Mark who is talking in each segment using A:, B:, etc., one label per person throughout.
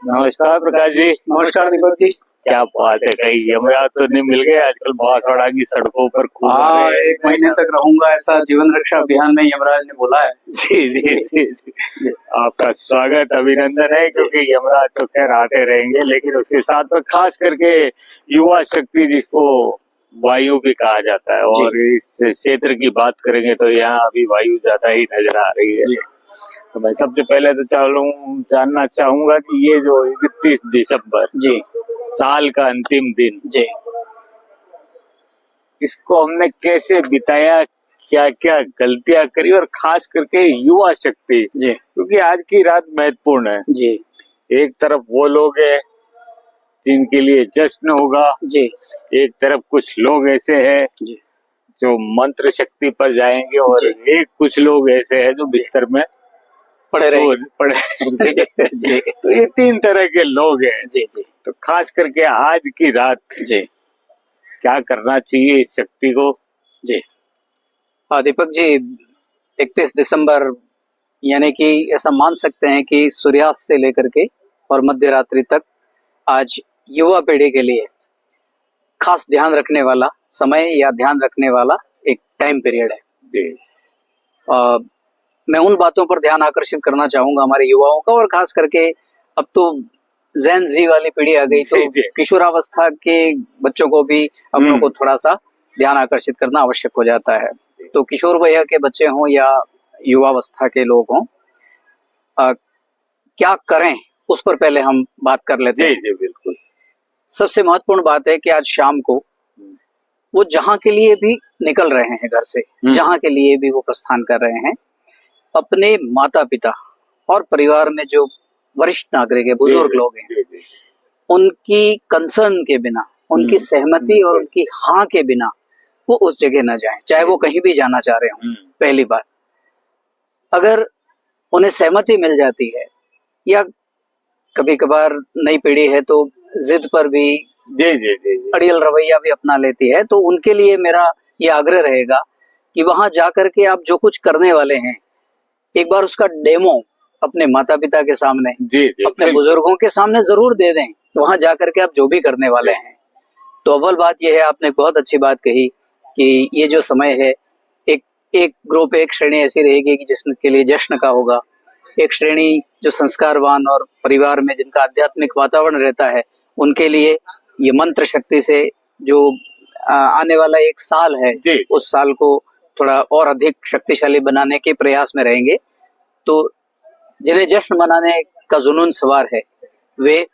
A: नमस्कार प्रकाश जी।
B: नमस्कार दीपक जी।
A: क्या बात है, कहीं यमराज तो नहीं मिल गए आजकल बांसवाड़ा की सड़कों पर खूब आ
B: हाँ,
A: रहे हैं।
B: 1 महीने तक रहूंगा ऐसा जीवन रक्षा अभियान में यमराज ने बोला है।
A: जी जी जी जी, आपका स्वागत अभिनंदन है, क्योंकि यमराज तो खैर आते रहेंगे, लेकिन उसके साथ में खास करके युवा शक्ति जिसको वायु भी कहा जाता है, और इस क्षेत्र की बात करेंगे तो यहाँ अभी वायु ज्यादा ही नजर आ रही है। तो मैं सबसे पहले तो जानना चाहूंगा कि ये जो 31 दिसंबर
B: जी
A: साल का अंतिम दिन,
B: जी
A: इसको हमने कैसे बिताया, क्या क्या गलतियां करी, और खास करके युवा शक्ति,
B: जी
A: क्योंकि आज की रात महत्वपूर्ण है।
B: जी
A: एक तरफ वो लोग हैं जिनके लिए जश्न होगा,
B: जी
A: एक तरफ कुछ लोग ऐसे हैं
B: जी
A: जो मंत्र शक्ति पर जाएंगे, और एक कुछ लोग ऐसे हैं जो बिस्तर में
B: पड़े
A: पड़े
B: जी
A: तो ये 3 तरह के लोग हैं।
B: जी जी
A: तो खास करके आज की रात
B: जी
A: क्या करना चाहिए इस शक्ति को?
B: जी हाँ दीपक जी, 31 दिसंबर यानी कि ऐसा मान सकते हैं कि सूर्यास्त से लेकर के और मध्य रात्रि तक आज युवा पीढ़ी के लिए खास ध्यान रखने वाला समय या ध्यान रखने वाला एक टाइम पीरियड है।
A: जी।
B: मैं उन बातों पर ध्यान आकर्षित करना चाहूंगा हमारे युवाओं का, और खास करके अब तो जेन जी वाली पीढ़ी आ गई, तो किशोरावस्था के बच्चों को भी अपनों को थोड़ा सा ध्यान आकर्षित करना आवश्यक हो जाता है। तो किशोर वयः के बच्चे हों या युवावस्था के लोग हों, क्या करें उस पर पहले हम बात कर लेते हैं।
A: जी बिल्कुल।
B: सबसे महत्वपूर्ण बात है कि आज शाम को वो जहां के लिए भी निकल रहे हैं घर से, जहां के लिए भी वो प्रस्थान कर रहे हैं, अपने माता पिता और परिवार में जो वरिष्ठ नागरिक है, बुजुर्ग लोग हैं, उनकी कंसर्न के बिना, उनकी सहमति और उनकी हाँ के बिना वो उस जगह न जाएं, चाहे वो कहीं भी जाना चाह रहे हों। पहली बात, अगर उन्हें सहमति मिल जाती है, या कभी कभार नई पीढ़ी है तो जिद पर भी अड़ियल रवैया भी अपना लेती है, तो उनके लिए मेरा ये आग्रह रहेगा कि वहां जाकर के आप जो कुछ करने वाले हैं, एक बार उसका डेमो अपने माता पिता के सामने, अपने बुजुर्गों के सामने जरूर दे दें। वहां जाकर के आप जो भी करने वाले हैं, तो अव्वल बात यह है, आपने बहुत अच्छी बात कही कि ये जो समय है, एक ग्रुप, एक श्रेणी ऐसी रहेगी कि जिसके लिए जश्न का होगा, एक श्रेणी जो संस्कारवान और परिवार में जिनका आध्यात्मिक वातावरण रहता है, उनके लिए ये मंत्र शक्ति से जो आने वाला एक साल है, उस साल को थोड़ा और अधिक शक्तिशाली बनाने के प्रयास में रहेंगे। तो जिन्हें जश्न मनाने का जुनून सवार है, वे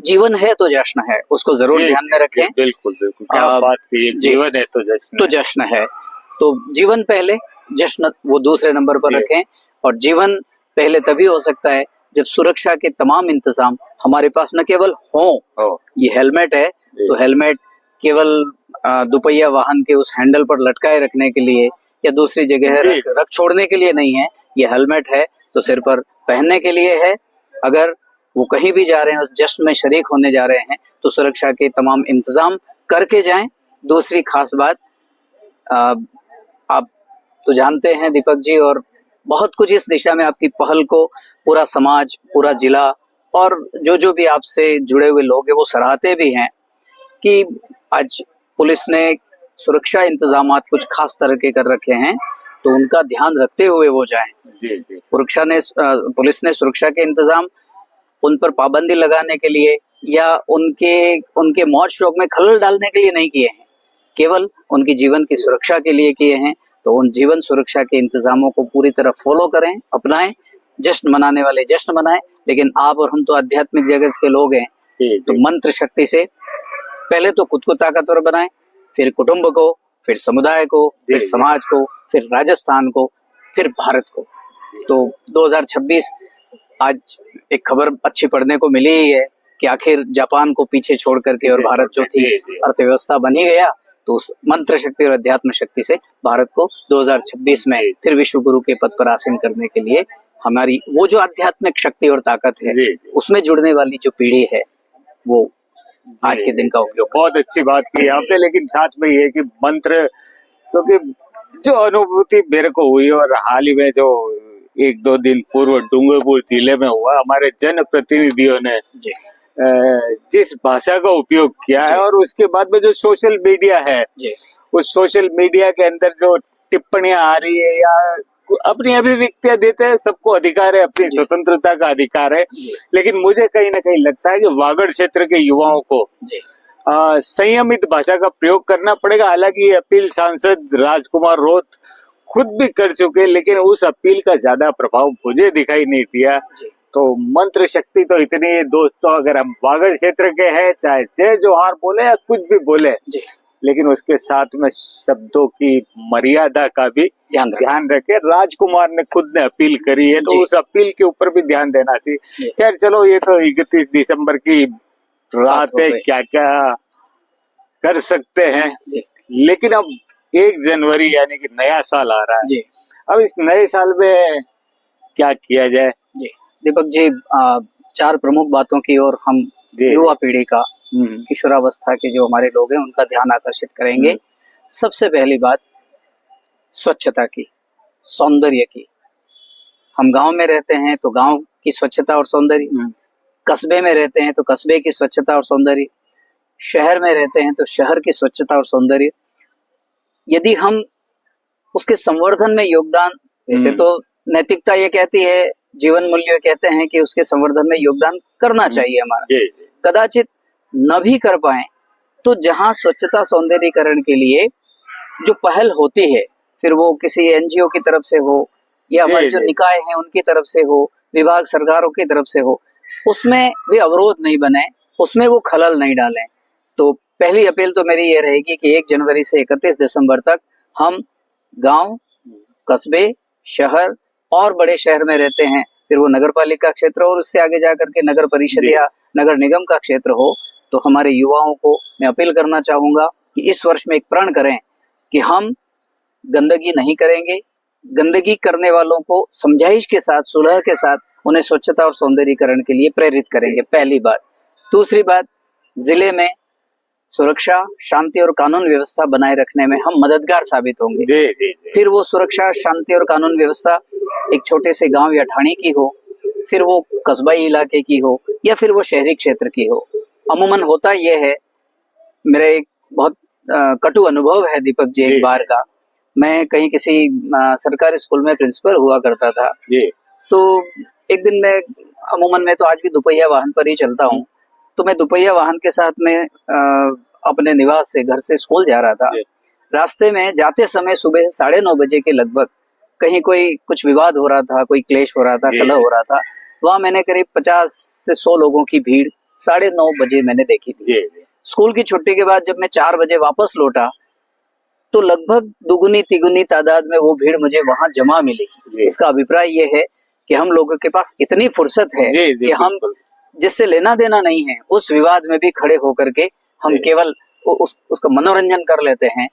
B: जीवन है तो जश्न है, उसको जरूर ध्यान में रखें।
A: बिल्कुल बिल्कुल, क्या बात की, जीवन है तो जश्न है।
B: तो जीवन पहले, जश्न वो दूसरे नंबर पर रखें। और जीवन पहले तभी हो सकता है जब सुरक्षा के तमाम इंतजाम हमारे पास न केवल हों, ये हेलमेट है तो हेलमेट केवल दुपहिया वाहन के उस हैंडल पर लटकाए रखने के लिए या दूसरी जगह रख छोड़ने के लिए नहीं है। ये हेलमेट है तो सिर पर पहनने के लिए है। अगर वो कहीं भी जा रहे हैं, उस जश्न में शरीक होने जा रहे हैं, तो सुरक्षा के तमाम इंतजाम करके जाएं। दूसरी खास बात, आप तो जानते हैं दीपक जी, और बहुत कुछ इस दिशा में आपकी पहल को पूरा समाज, पूरा जिला और जो भी आपसे जुड़े हुए लोग हैं वो सराहते भी हैं कि आज पुलिस ने सुरक्षा इंतजामात कुछ खास तरह के कर रखे हैं, तो उनका ध्यान रखते हुए वो जाएं। पुलिस ने सुरक्षा के इंतजाम उन पर पाबंदी लगाने के लिए या उनके मौज शौक में खलल डालने के लिए नहीं किए हैं, केवल उनकी जीवन की सुरक्षा के लिए किए हैं। तो उन जीवन सुरक्षा के इंतजामों को पूरी तरह फॉलो करें, अपनाएं। जश्न मनाने वाले जश्न मनाएं, लेकिन आप और हम तो आध्यात्मिक जगत के लोग हैं, तो मंत्र शक्ति से पहले तो खुद को ताकतवर बनाएं, फिर कुटुंब को, फिर समुदाय को, फिर समाज को, फिर राजस्थान को, फिर भारत को। तो 2026 आज एक खबर अच्छी पढ़ने को मिली ही है कि आखिर जापान को पीछे छोड़ करके और भारत जो थी अर्थव्यवस्था बन ही गया। तो उस मंत्र शक्ति और अध्यात्म शक्ति से भारत को 2026 में फिर विश्व गुरु के पद पर आसीन करने के लिए हमारी वो जो आध्यात्मिक शक्ति और ताकत है, उसमें जुड़ने वाली जो पीढ़ी है, वो आज के दिन का उपयोग।
A: बहुत अच्छी बात की आपने, लेकिन साथ में ये कि मंत्र, क्योंकि जो अनुभूति मेरे को हुई और हाल ही में जो एक दो दिन पूर्व डूंगरपुर जिले में हुआ, हमारे जन प्रतिनिधियों ने
B: जी
A: जिस भाषा का उपयोग किया है,
B: जी।
A: और उसके बाद में जो सोशल मीडिया है,
B: जी
A: उस सोशल मीडिया के अंदर जो टिप्पणियां आ रही है या अपनी अभिव्यक्तियां देते हैं, सबको अधिकार है, अपनी
B: जी।
A: स्वतंत्रता का अधिकार है,
B: जी
A: लेकिन मुझे कहीं ना कहीं लगता है कि वागड़ क्षेत्र के युवाओं को
B: जी
A: संयमित भाषा का प्रयोग करना पड़ेगा। हालांकि ये अपील सांसद राजकुमार रोत खुद भी कर चुके, लेकिन उस अपील का ज्यादा प्रभाव मुझे दिखाई नहीं दिया।
B: जी
A: तो मंत्र शक्ति तो इतनी है दोस्तों, अगर हम वागड़ क्षेत्र के हैं, चाहे जय जोहार बोले या कुछ भी बोले,
B: जी
A: लेकिन उसके साथ में शब्दों की मर्यादा का भी ध्यान रखे। राजकुमार ने खुद ने अपील करी है, तो
B: जी।
A: उस अपील के ऊपर भी ध्यान देना चाहिए।
B: जी।
A: खैर चलो, ये तो 31 दिसंबर की रात
B: हो
A: है,
B: गई।
A: क्या क्या कर सकते हैं।
B: जी
A: लेकिन अब 1 जनवरी यानी कि नया साल आ रहा है।
B: जी
A: अब इस नए साल में क्या किया जाए?
B: जी दीपक जी, 4 प्रमुख बातों की ओर हम
A: जी।
B: युवा पीढ़ी का,
A: हम्म,
B: किशोरावस्था के जो हमारे लोग हैं उनका ध्यान आकर्षित करेंगे। सबसे पहली बात स्वच्छता की, सौंदर्य की। हम गांव में रहते हैं तो गांव की स्वच्छता और सौंदर्य,
A: हम्म,
B: कस्बे में रहते हैं तो कस्बे की स्वच्छता और सौंदर्य, शहर में रहते हैं तो शहर की स्वच्छता और सौंदर्य। यदि हम उसके संवर्धन में योगदान, वैसे तो नैतिकता ये कहती है, जीवन मूल्य कहते हैं कि उसके संवर्धन में योगदान करना चाहिए हमारा,
A: जी,
B: कदाचित न भी कर पाए तो जहां स्वच्छता सौंदर्यीकरण के लिए जो पहल होती है, फिर वो किसी एनजीओ की तरफ से हो या
A: जी,
B: हमारे जो
A: जी।
B: निकाय हैं उनकी तरफ से हो, विभाग सरकारों की तरफ से हो, उसमें वे अवरोध नहीं बने, उसमें वो खलल नहीं डालें। तो पहली अपील तो मेरी ये रहेगी कि 1 जनवरी से 31 दिसंबर तक हम गांव, कस्बे, शहर और बड़े शहर में रहते हैं, फिर वो नगर पालिका क्षेत्र और उससे आगे जाकर के नगर परिषद
A: जी।
B: या नगर निगम का क्षेत्र हो, तो हमारे युवाओं को मैं अपील करना चाहूंगा कि इस वर्ष में एक प्रण करें कि हम गंदगी नहीं करेंगे। गंदगी करने वालों को समझाइश के साथ, सुलह के साथ उन्हें स्वच्छता और सौंदर्यीकरण के लिए प्रेरित करेंगे, पहली बात। दूसरी बात, जिले में सुरक्षा, शांति और कानून व्यवस्था बनाए रखने में हम मददगार साबित होंगे।
A: जी, जी, जी।
B: फिर वो सुरक्षा, शांति और कानून व्यवस्था एक छोटे से गांव या ठाणे की हो, फिर वो कस्बाई इलाके की हो या फिर वो शहरी क्षेत्र की हो। अमूमन होता ये है, मेरा एक बहुत कटु अनुभव है दीपक जी, एक बार का। मैं कहीं किसी सरकारी स्कूल में प्रिंसिपल हुआ करता था।
A: जी।
B: तो एक दिन मैं, अमूमन मैं तो आज भी दुपहिया वाहन पर ही चलता हूँ, तो मैं दुपहिया वाहन के साथ में अपने निवास से, घर से स्कूल जा रहा था। रास्ते में जाते समय सुबह 9:30 बजे के लगभग कहीं कोई कुछ विवाद हो रहा था, कोई क्लेश हो रहा था, कलह हो रहा था। वहां मैंने करीब 50 से 100 लोगों की भीड़ 9:30 बजे मैंने देखी थी।
A: जी।
B: स्कूल की छुट्टी के बाद जब मैं 4 बजे वापस लौटा तो लगभग दुगुनी तिगुनी तादाद में वो भीड़ मुझे वहां जमा मिली। इसका अभिप्राय ये है कि हम लोगों के पास इतनी फुर्सत है कि हम जिससे लेना देना नहीं है उस विवाद में भी खड़े होकर के हम केवल उसका मनोरंजन कर लेते हैं।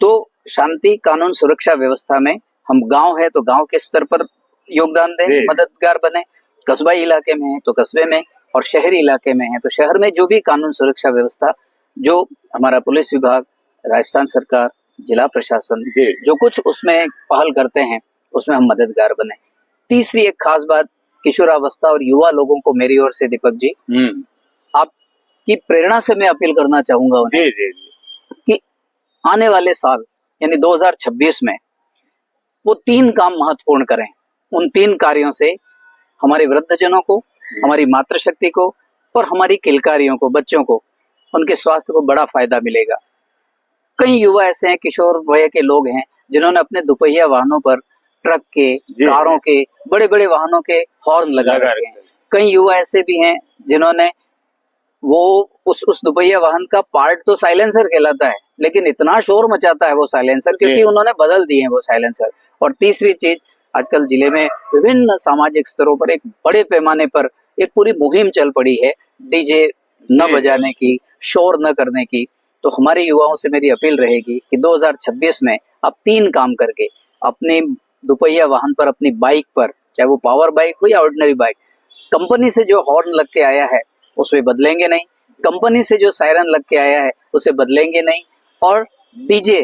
B: तो शांति, कानून, सुरक्षा व्यवस्था में हम गांव है तो गांव के स्तर पर योगदान दें, मददगार बने, कस्बाई इलाके में है तो कस्बे में, और शहरी इलाके में है तो शहर में जो भी कानून सुरक्षा व्यवस्था, जो हमारा पुलिस विभाग, राजस्थान सरकार, जिला प्रशासन जो कुछ उसमें पहल करते हैं उसमें हम मददगार बने। तीसरी एक खास बात किशोरावस्था और युवा लोगों को मेरी ओर से दीपक जी, आपकी प्रेरणा से मैं अपील करना चाहूंगा उन्हें कि आने वाले साल यानी 2026 में वो 3 काम महत्वपूर्ण करें। उन 3 कार्यों से हमारे वृद्धजनों को, हमारी मातृशक्ति को और हमारी किलकारियों को, बच्चों को, उनके स्वास्थ्य को बड़ा फायदा मिलेगा। कई युवा ऐसे हैं, किशोर वय के लोग हैं, जिन्होंने अपने दुपहिया वाहनों पर, ट्रक के, कारों के, बड़े बड़े वाहनों के हॉर्न लगा रखे हैं। कई युवा ऐसे भी हैं जिन्होंने वो उस दुपहिया वाहन का पार्ट तो साइलेंसर कहलाता है, लेकिन इतना शोर मचाता है वो साइलेंसर, क्योंकि उन्होंने बदल दिए हैं वो साइलेंसर। और तीसरी चीज, आजकल जिले में विभिन्न सामाजिक स्तरों पर एक बड़े पैमाने पर एक पूरी मुहिम चल पड़ी है डीजे न बजाने की, शोर न करने की। तो हमारे युवाओं से मेरी अपील रहेगी कि 2026 में आप 3 काम करके अपने दुपहिया वाहन पर, अपनी बाइक पर, चाहे वो पावर बाइक हो या ऑर्डिनरी बाइक, कंपनी से जो हॉर्न लग के आया है उसमें बदलेंगे नहीं, कंपनी से जो सायरन लग के आया है उसे बदलेंगे नहीं, और डीजे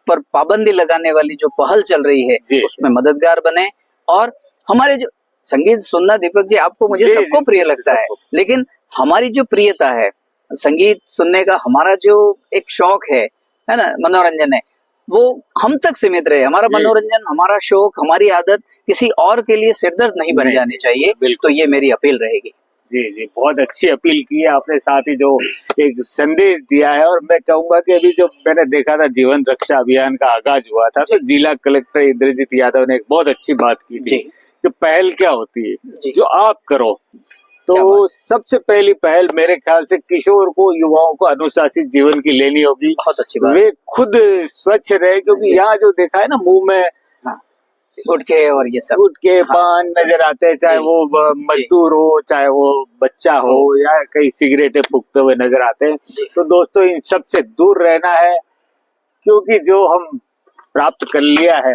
B: पर पाबंदी लगाने वाली जो पहल चल रही है उसमें मददगार बने और हमारे जो संगीत सुनना, दीपक जी, आपको मुझे
A: जी,
B: सबको
A: जी,
B: प्रिय लगता है, लेकिन हमारी जो प्रियता है संगीत सुनने का, हमारा जो एक शौक है ना, मनोरंजन है, वो हम तक सीमित रहे। हमारा
A: जी।
B: मनोरंजन, हमारा शौक, हमारी आदत किसी और के लिए सिरदर्द नहीं बन
A: नहीं,
B: जानी चाहिए।
A: बिल्कुल।
B: तो ये मेरी अपील रहेगी।
A: जी जी, बहुत अच्छी अपील की है आपने, साथ ही जो एक संदेश दिया है। और मैं कहूंगा कि अभी जो मैंने देखा था जीवन रक्षा अभियान का आगाज हुआ था, तो जिला कलेक्टर इंद्रजीत यादव ने एक बहुत अच्छी बात की थी कि पहल क्या होती है, जो आप करो। तो सबसे पहली पहल मेरे ख्याल से किशोर को, युवाओं को अनुशासित जीवन की लेनी होगी।
B: बहुत अच्छी बात।
A: वे खुद स्वच्छ रहे, क्योंकि यहाँ जो देखा है ना, मुंह में
B: गुटखे और ये सब,
A: गुटखे पान नजर आते हैं, चाहे वो मजदूर हो, चाहे वो बच्चा हो, या कई सिगरेटें फूकते हुए नजर आते हैं। तो दोस्तों, इन सब से दूर रहना है, क्योंकि जो हम प्राप्त कर लिया है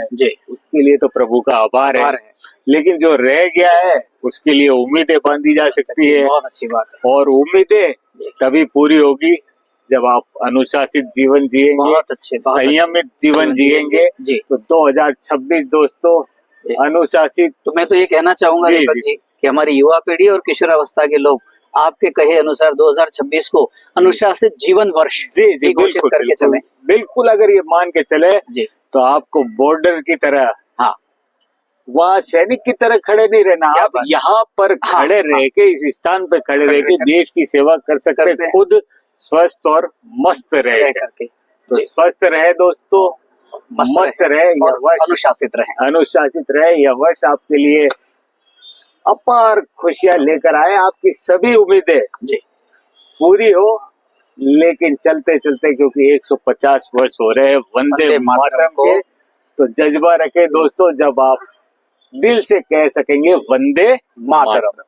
A: उसके लिए तो प्रभु का आभार है, लेकिन जो रह गया है उसके लिए उम्मीदें बांधी जा सकती है।
B: बहुत अच्छी बात है।
A: और उम्मीदें तभी पूरी होगी जब आप अनुशासित जीवन जिएंगे,
B: बहुत अच्छे,
A: संयमित जीवन जिएंगे। तो 2026 दोस्तों अनुशासित।
B: तो मैं तो ये कहना चाहूंगा दीपक जी कि हमारी युवा पीढ़ी और किशोरावस्था के लोग आपके कहे अनुसार 2026 को अनुशासित जीवन वर्ष घोषित करके चले।
A: बिल्कुल, अगर ये मान के चले तो आपको बॉर्डर की तरह, वहाँ सैनिक की तरह खड़े नहीं रहना, आप यहाँ पर खड़े रह के, इस स्थान पे खड़े रह के देश की सेवा कर सकते, खुद स्वस्थ और मस्त रह करके। तो स्वस्थ रहे दोस्तों, मस्त रहे, यह वर्ष अनुशासित रहे। यह वर्ष आपके लिए अपार खुशियां लेकर आए, आपकी सभी उम्मीदें पूरी हो। लेकिन चलते चलते, क्योंकि 150 वर्ष हो रहे हैं वंदे मातरम के, तो जज्बा रखे दोस्तों, जब आप दिल से कह सकेंगे वंदे मातरम।